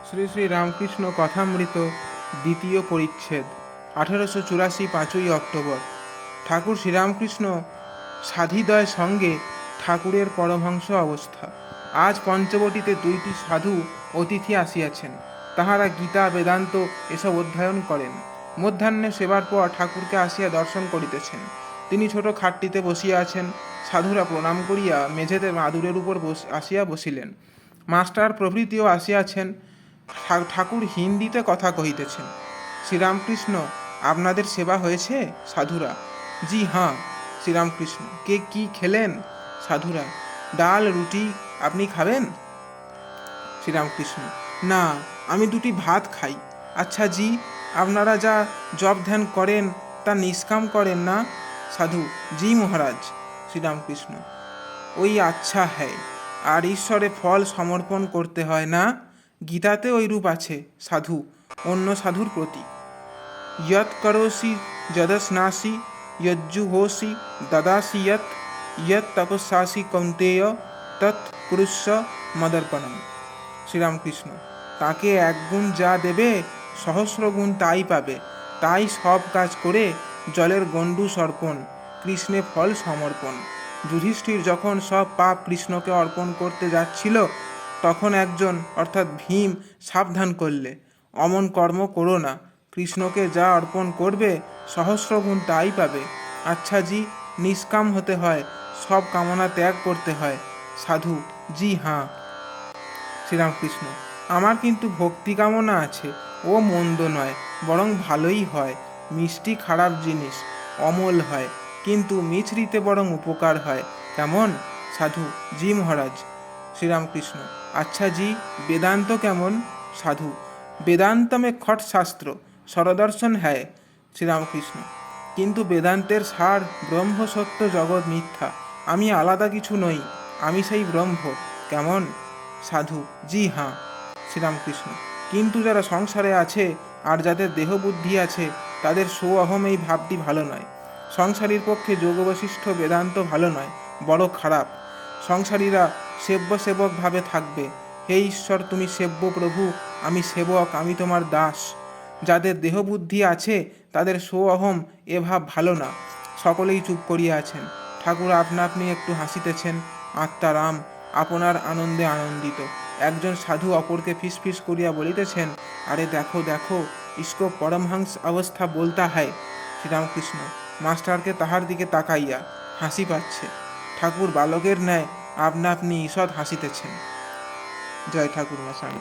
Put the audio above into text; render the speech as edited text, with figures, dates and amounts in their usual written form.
শ্রী শ্রী রামকৃষ্ণ কথামৃত দ্বিতীয় পরিচ্ছেদ 1884 5ই অক্টোবর। ঠাকুর শ্রীরামকৃষ্ণ সাধিদয় সঙ্গে ঠাকুরের পরমহংস অবস্থা। আজ পঞ্চবটিতে 2টি সাধু অতিথি আসিয়াছেন। তাহারা গীতা বেদান্ত এসব অধ্যয়ন করেন। মধ্যাহ্নে সেবার পর ঠাকুরকে আসিয়া দর্শন করিতেছেন। তিনি ছোট খাটটিতে বসিয়া আছেন। সাধুরা প্রণাম করিয়া মেঝেতে মাদুরের উপর আসিয়া বসিলেন। মাস্টার প্রভৃতিও আসিয়াছেন। ঠাকুর হিন্দিতে কথা কহিতেছেন। শ্রীরামকৃষ্ণ, আপনাদের সেবা হয়েছে? সাধুরা, জি হাঁ। শ্রীরামকৃষ্ণ, কে কি খেলেন? সাধুরা, ডাল রুটি। আপনি খাবেন? শ্রীরামকৃষ্ণ, না, আমি 2টি ভাত খাই। আচ্ছা জি, আপনারা যা জপ ধ্যান করেন তা নিষ্কাম করেন না? সাধু, জি মহারাজ। শ্রীরামকৃষ্ণ, ওই আচ্ছা হ্যায়, আর ঈশ্বরে ফল সমর্পণ করতে হয় না? গীতাতে ওই রূপ আছে। সাধু অন্য সাধুর প্রতি, ইয়ৎ করোসি যদস্নাসি যজ্জুহোসি দদাসি ইয়ৎ তপস্যাসি কৌন্তেয় তৎ কুরুষ্ব মদর্পণম। শ্রীরামকৃষ্ণ, তাকে 1 গুণ যা দেবে 100 গুণ তাই পাবে। তাই সব কাজ করে জলের গণ্ডূষ অর্পণ, কৃষ্ণে ফল সমর্পণ। যুধিষ্ঠির যখন সব পাপ কৃষ্ণকে অর্পণ করতে যাচ্ছিল, তখন একজন অর্থাৎ ভীম সাবধান করলে, অমন কর্ম করো না, কৃষ্ণকে যা অর্পণ করবে 100 গুণ তাই পাবে। আচ্ছা জি, নিষ্কাম হতে হয়, সব কামনা ত্যাগ করতে হয়। সাধু, জি হাঁ। শ্রীরামকৃষ্ণ, আমার কিন্তু ভক্তি কামনা আছে, ও মন্দ নয়, বরং ভালোই হয়। মিষ্টি খারাপ জিনিস, অমল হয়, কিন্তু মিছরিতে বরং উপকার হয়। কেমন? সাধু, জি মহারাজ। শ্রীরামকৃষ্ণ, আচ্ছা জি, বেদান্ত কেমন? সাধু, বেদান্ত মে খট শাস্ত্র সরদর্শন হ্যায়। শ্রীরামকৃষ্ণ, কিন্তু বেদান্তের সার ব্রহ্ম সত্য জগৎ মিথ্যা। আমি আলাদা কিছু নই, আমি সেই ব্রহ্ম। কেমন? সাধু, জি হাঁ। শ্রীরামকৃষ্ণ, কিন্তু যারা সংসারে আছে আর যাদের দেহ বুদ্ধি আছে, তাদের সো অহম এই ভাবটি ভালো নয়। সংসারীর পক্ষে যোগ বশিষ্ঠ বেদান্ত ভালো নয়, বড় খারাপ। সংসারীরা সেব্য সেবক ভাবে থাকবে। হে ঈশ্বর, তুমি সেব্য প্রভু, আমি সেবক, আমি তোমার দাস। যাদের দেহ বুদ্ধি আছে তাদের সো অহম এ ভাব ভালো না। সকলেই চুপ করিয়া আছেন। ঠাকুর আপনা আপনি একটু হাসিতেছেন। আত্মারাম আপনার আনন্দে আনন্দিত। একজন সাধু অপরকে ফিসফিস করিয়া বলিতেছেন, আরে দেখো দেখো, ইসকো পরমহংস অবস্থা বলতা হয়। শ্রীরামকৃষ্ণ মাস্টারকে তাহার দিকে তাকাইয়া হাসি পাচ্ছে। ঠাকুর বালকের ন্যায় আপনা আপনি ঈষৎ হাসিতেছেন। জয় ঠাকুর মশাই।